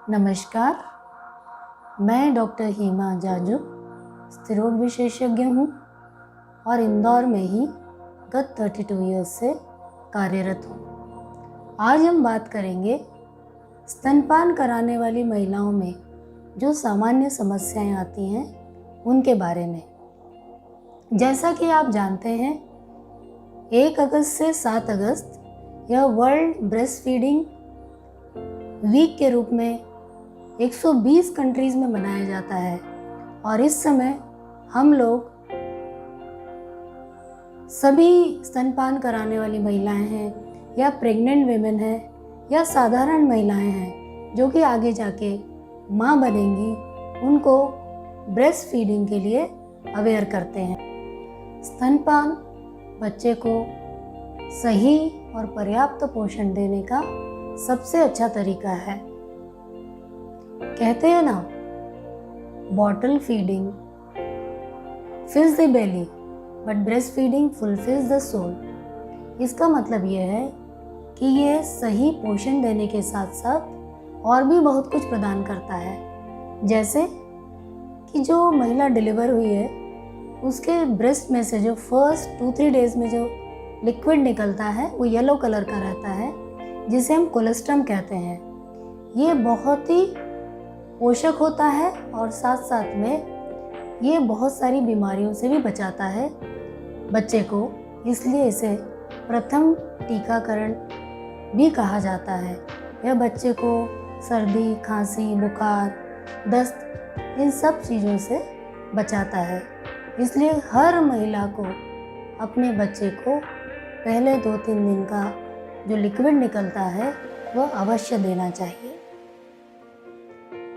नमस्कार, मैं डॉक्टर हीमा जाजू स्त्रीरोग विशेषज्ञ हूँ और इंदौर में ही गत 32 ईयर्स से कार्यरत हूँ। आज हम बात करेंगे स्तनपान कराने वाली महिलाओं में जो सामान्य समस्याएं आती हैं उनके बारे में। जैसा कि आप जानते हैं, 1 अगस्त से 7 अगस्त यह वर्ल्ड ब्रेस्ट फीडिंग वीक के रूप में 120 कंट्रीज़ में मनाया जाता है और इस समय हम लोग सभी स्तनपान कराने वाली महिलाएं हैं या प्रेग्नेंट वेमेन हैं या साधारण महिलाएं हैं जो कि आगे जाके माँ बनेंगी, उनको ब्रेस्ट फीडिंग के लिए अवेयर करते हैं। स्तनपान बच्चे को सही और पर्याप्त पोषण देने का सबसे अच्छा तरीका है। कहते हैं ना, bottle feeding fills the belly but breast feeding fulfils the soul. इसका मतलब यह है कि ये सही पोषण देने के साथ साथ और भी बहुत कुछ प्रदान करता है। जैसे कि जो महिला डिलीवर हुई है उसके ब्रेस्ट में से जो फर्स्ट 2-3 डेज में जो लिक्विड निकलता है वो येलो कलर का रहता है, जिसे हम कोलेस्ट्रम कहते हैं। ये बहुत ही पोषक होता है और साथ साथ में ये बहुत सारी बीमारियों से भी बचाता है बच्चे को, इसलिए इसे प्रथम टीकाकरण भी कहा जाता है। यह बच्चे को सर्दी, खांसी, बुखार, दस्त इन सब चीज़ों से बचाता है। इसलिए हर महिला को अपने बच्चे को पहले 2-3 दिन का जो लिक्विड निकलता है वह अवश्य देना चाहिए।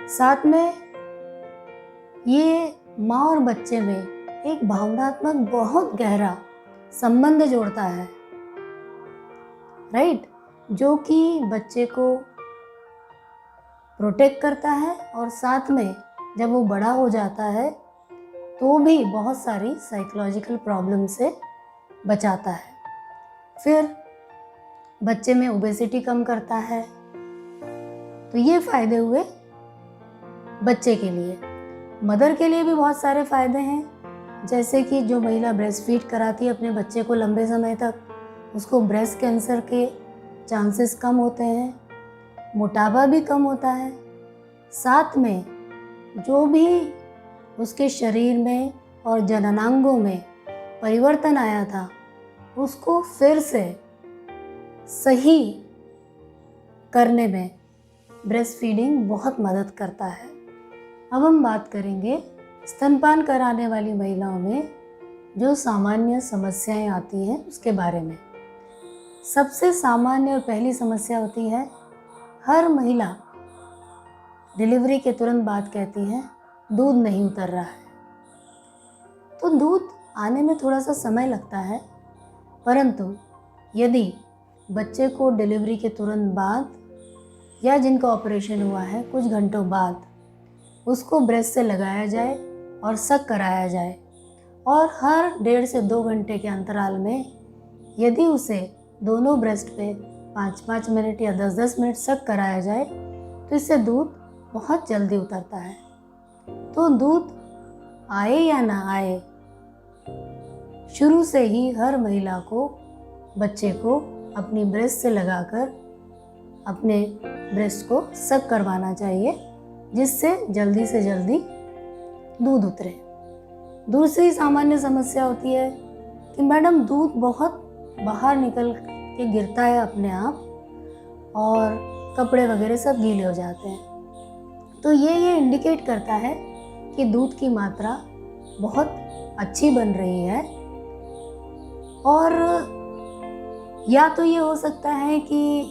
साथ में ये माँ और बच्चे में एक भावनात्मक बहुत गहरा संबंध जोड़ता है, राइट, जो कि बच्चे को प्रोटेक्ट करता है और साथ में जब वो बड़ा हो जाता है तो भी बहुत सारी साइकोलॉजिकल प्रॉब्लम से बचाता है। फिर बच्चे में ओबेसिटी कम करता है। तो ये फ़ायदे हुए बच्चे के लिए। मदर के लिए भी बहुत सारे फ़ायदे हैं, जैसे कि जो महिला ब्रेस्ट फीड कराती है अपने बच्चे को लंबे समय तक, उसको ब्रेस्ट कैंसर के चांसेस कम होते हैं, मोटापा भी कम होता है। साथ में जो भी उसके शरीर में और जननांगों में परिवर्तन आया था उसको फिर से सही करने में ब्रेस्ट फीडिंग बहुत मदद करता है। अब हम बात करेंगे स्तनपान कराने वाली महिलाओं में जो सामान्य समस्याएं आती हैं उसके बारे में। सबसे सामान्य और पहली समस्या होती है, हर महिला डिलीवरी के तुरंत बाद कहती है दूध नहीं उतर रहा है। तो दूध आने में थोड़ा सा समय लगता है, परंतु यदि बच्चे को डिलीवरी के तुरंत बाद या जिनका ऑपरेशन हुआ है कुछ घंटों बाद उसको ब्रेस्ट से लगाया जाए और सक कराया जाए और हर 1.5 से 2 घंटे के अंतराल में यदि उसे दोनों ब्रेस्ट पे 5-5 मिनट या 10-10 मिनट सक कराया जाए तो इससे दूध बहुत जल्दी उतरता है। तो दूध आए या ना आए, शुरू से ही हर महिला को बच्चे को अपनी ब्रेस्ट से लगाकर अपने ब्रेस्ट को सक करवाना चाहिए, जिससे जल्दी से जल्दी दूध उतरे। दूसरी सामान्य समस्या होती है कि मैडम दूध बहुत बाहर निकल के गिरता है अपने आप और कपड़े वगैरह सब गीले हो जाते हैं। तो ये इंडिकेट करता है कि दूध की मात्रा बहुत अच्छी बन रही है। और या तो ये हो सकता है कि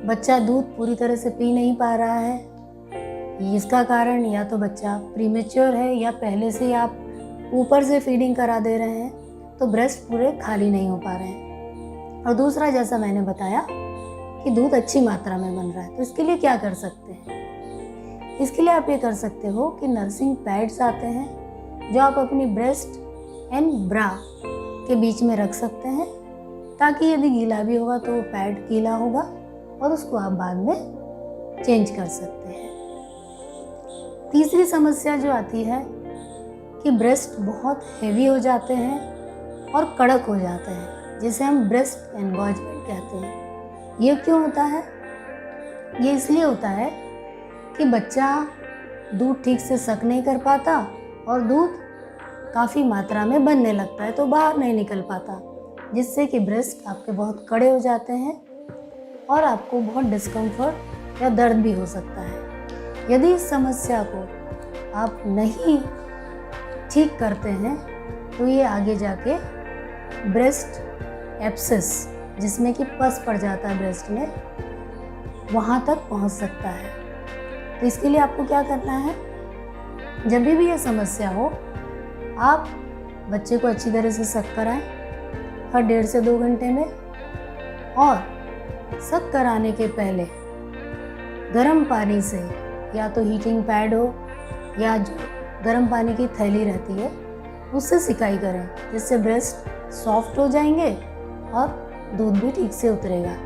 बच्चा दूध पूरी तरह से पी नहीं पा रहा है, इसका कारण या तो बच्चा प्रीमेच्योर है या पहले से आप ऊपर से फीडिंग करा दे रहे हैं तो ब्रेस्ट पूरे खाली नहीं हो पा रहे हैं। और दूसरा, जैसा मैंने बताया कि दूध अच्छी मात्रा में बन रहा है, तो इसके लिए क्या कर सकते हैं? इसके लिए आप ये कर सकते हो कि नर्सिंग पैड्स आते हैं जो आप अपनी ब्रेस्ट एंड ब्रा के बीच में रख सकते हैं, ताकि यदि गीला भी होगा तो वो पैड गीला होगा और उसको आप बाद में चेंज कर सकते हैं। तीसरी समस्या जो आती है कि ब्रेस्ट बहुत हेवी हो जाते हैं और कड़क हो जाते हैं, जिसे हम ब्रेस्ट एनगॉर्जमेंट कहते हैं। ये क्यों होता है? ये इसलिए होता है कि बच्चा दूध ठीक से सक नहीं कर पाता और दूध काफ़ी मात्रा में बनने लगता है तो बाहर नहीं निकल पाता, जिससे कि ब्रेस्ट आपके बहुत कड़े हो जाते हैं और आपको बहुत डिस्कम्फर्ट या दर्द भी हो सकता है। यदि इस समस्या को आप नहीं ठीक करते हैं तो ये आगे जाके ब्रेस्ट एब्सेस, जिसमें कि पस पड़ जाता है ब्रेस्ट में, वहाँ तक पहुँच सकता है। तो इसके लिए आपको क्या करना है, जब भी यह समस्या हो आप बच्चे को अच्छी तरह से सक कराएं हर 1.5 से 2 घंटे में, और सक कराने के पहले गर्म पानी से, या तो हीटिंग पैड हो या जो गर्म पानी की थैली रहती है उससे सिकाई करें, जिससे ब्रेस्ट सॉफ्ट हो जाएंगे और दूध भी ठीक से उतरेगा।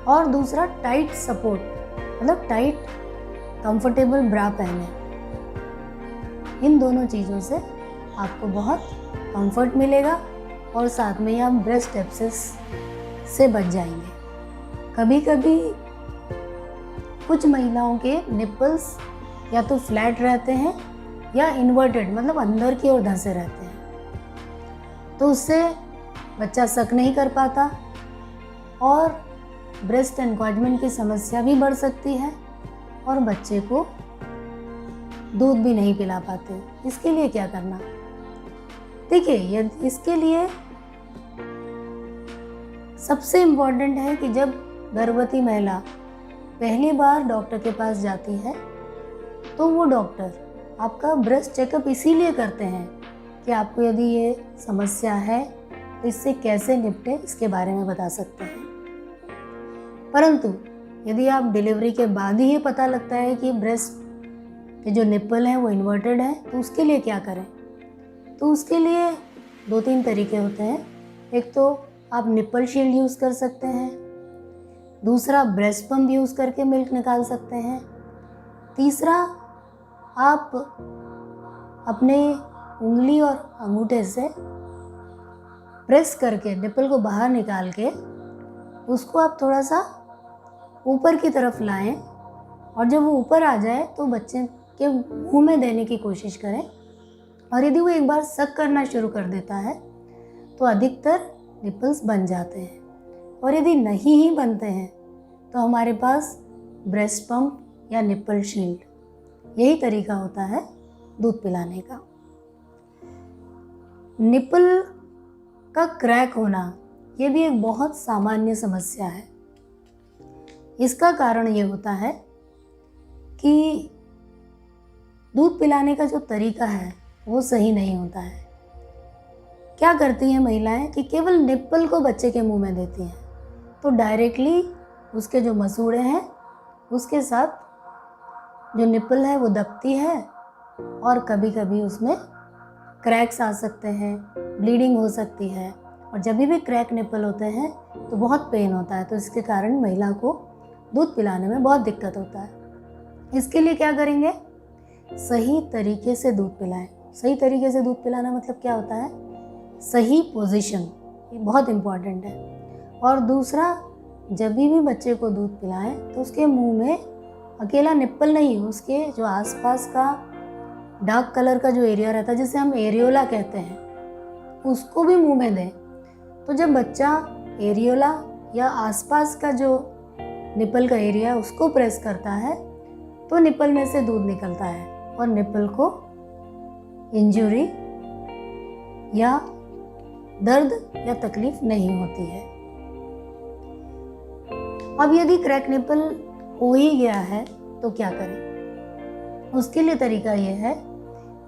और दूसरा, टाइट सपोर्ट, मतलब टाइट कंफर्टेबल ब्रा पहने। इन दोनों चीज़ों से आपको बहुत कंफर्ट मिलेगा और साथ में ही आप ब्रेस्ट एब्सेस से बच जाएंगे। कभी कभी कुछ महिलाओं के निपल्स या तो फ्लैट रहते हैं या इन्वर्टेड, मतलब अंदर की ओर धंसे रहते हैं, तो उससे बच्चा सक नहीं कर पाता और ब्रेस्ट एनगॉर्जमेंट की समस्या भी बढ़ सकती है और बच्चे को दूध भी नहीं पिला पाते। इसके लिए क्या करना? देखिए, इसके लिए सबसे इम्पोर्टेंट है कि जब गर्भवती महिला पहली बार डॉक्टर के पास जाती है तो वो डॉक्टर आपका ब्रेस्ट चेकअप इसीलिए करते हैं कि आपको यदि ये समस्या है तो इससे कैसे निपटें इसके बारे में बता सकते हैं। परंतु यदि आप डिलीवरी के बाद ही ये पता लगता है कि ब्रेस्ट के जो निप्पल हैं वो इन्वर्टेड है, तो उसके लिए क्या करें? तो उसके लिए 2-3 तरीके होते हैं। एक तो आप निप्पल शील्ड यूज़ कर सकते हैं, दूसरा ब्रेस्ट पंप यूज़ करके मिल्क निकाल सकते हैं, तीसरा आप अपने उंगली और अंगूठे से प्रेस करके निप्पल को बाहर निकाल के उसको आप थोड़ा सा ऊपर की तरफ लाएं, और जब वो ऊपर आ जाए तो बच्चे के मुंह में देने की कोशिश करें। और यदि वो एक बार सक करना शुरू कर देता है तो अधिकतर निपल्स बन जाते हैं, और यदि नहीं ही बनते हैं तो हमारे पास ब्रेस्ट पंप या निप्पल शील्ड, यही तरीका होता है दूध पिलाने का। निप्पल का क्रैक होना ये भी एक बहुत सामान्य समस्या है। इसका कारण ये होता है कि दूध पिलाने का जो तरीका है वो सही नहीं होता है। क्या करती हैं महिलाएं कि केवल निप्पल को बच्चे के मुंह में देती हैं, तो डायरेक्टली उसके जो मसूड़े हैं उसके साथ जो निप्पल है वो दबती है, और कभी कभी उसमें क्रैक्स आ सकते हैं, ब्लीडिंग हो सकती है, और जब भी क्रैक निप्पल होते हैं तो बहुत पेन होता है। तो इसके कारण महिला को दूध पिलाने में बहुत दिक्कत होता है। इसके लिए क्या करेंगे? सही तरीके से दूध पिलाएं। सही तरीके से दूध पिलाना मतलब क्या होता है? सही पोजीशन, ये बहुत इम्पॉर्टेंट है। और दूसरा, जब भी बच्चे को दूध पिलाएं तो उसके मुंह में अकेला निप्पल नहीं, उसके जो आसपास का डार्क कलर का जो एरिया रहता है जिसे हम एरियोला कहते हैं, उसको भी मुंह में दें। तो जब बच्चा एरियोला या आसपास का जो निप्पल का एरिया है उसको प्रेस करता है तो निप्पल में से दूध निकलता है और निप्पल को इंजरी या दर्द या तकलीफ नहीं होती है। अब यदि क्रैक निप्पल हो ही गया है तो क्या करें? उसके लिए तरीका ये है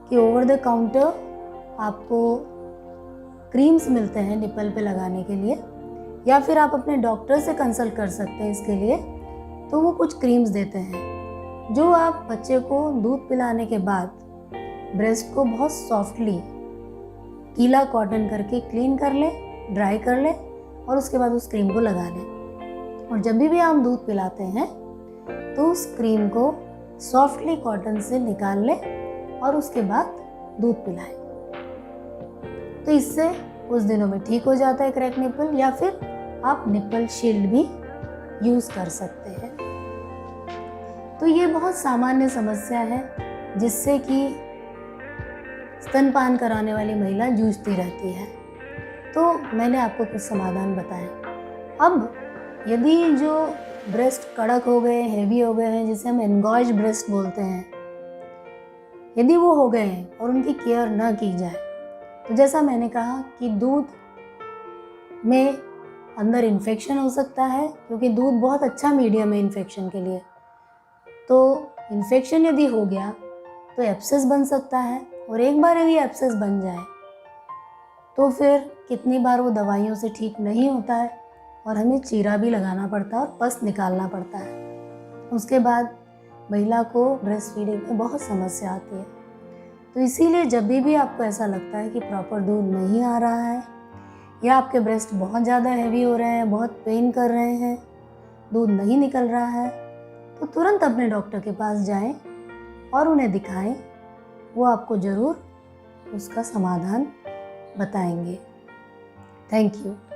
कि ओवर द काउंटर आपको क्रीम्स मिलते हैं निप्पल पे लगाने के लिए, या फिर आप अपने डॉक्टर से कंसल्ट कर सकते हैं इसके लिए। तो वो कुछ क्रीम्स देते हैं जो आप बच्चे को दूध पिलाने के बाद ब्रेस्ट को बहुत सॉफ्टली गीला कॉटन करके क्लीन कर लें, ड्राई कर लें, और उसके बाद उस क्रीम को लगा लें। और जब भी आप दूध पिलाते हैं तो उस क्रीम को सॉफ्टली कॉटन से निकाल लें और उसके बाद दूध पिलाएं। तो इससे कुछ दिनों में ठीक हो जाता है क्रैक निपल, या फिर आप निपल शील्ड भी यूज़ कर सकते हैं। तो ये बहुत सामान्य समस्या है जिससे कि स्तनपान कराने वाली महिला जूझती रहती है। तो मैंने आपको कुछ समाधान बताए। अब यदि जो ब्रेस्ट कड़क हो गए, हेवी हो गए हैं, जिसे हम एनगॉज ब्रेस्ट बोलते हैं, यदि वो हो गए हैं और उनकी केयर ना की जाए, तो जैसा मैंने कहा कि दूध में अंदर इन्फेक्शन हो सकता है, क्योंकि दूध बहुत अच्छा मीडियम है इन्फेक्शन के लिए। तो इन्फेक्शन यदि हो गया तो एब्सेस बन सकता है, और एक बार यदि एब्सेस बन जाए तो फिर कितनी बार वो दवाइयों से ठीक नहीं होता है और हमें चीरा भी लगाना पड़ता है और पस निकालना पड़ता है। उसके बाद महिला को ब्रेस्ट फीडिंग में बहुत समस्या आती है। तो इसीलिए जब भी आपको ऐसा लगता है कि प्रॉपर दूध नहीं आ रहा है, या आपके ब्रेस्ट बहुत ज़्यादा हैवी हो रहे हैं, बहुत पेन कर रहे हैं, दूध नहीं निकल रहा है, तो तुरंत अपने डॉक्टर के पास जाएं और उन्हें दिखाएं। वो आपको ज़रूर उसका समाधान बताएंगे। Thank you.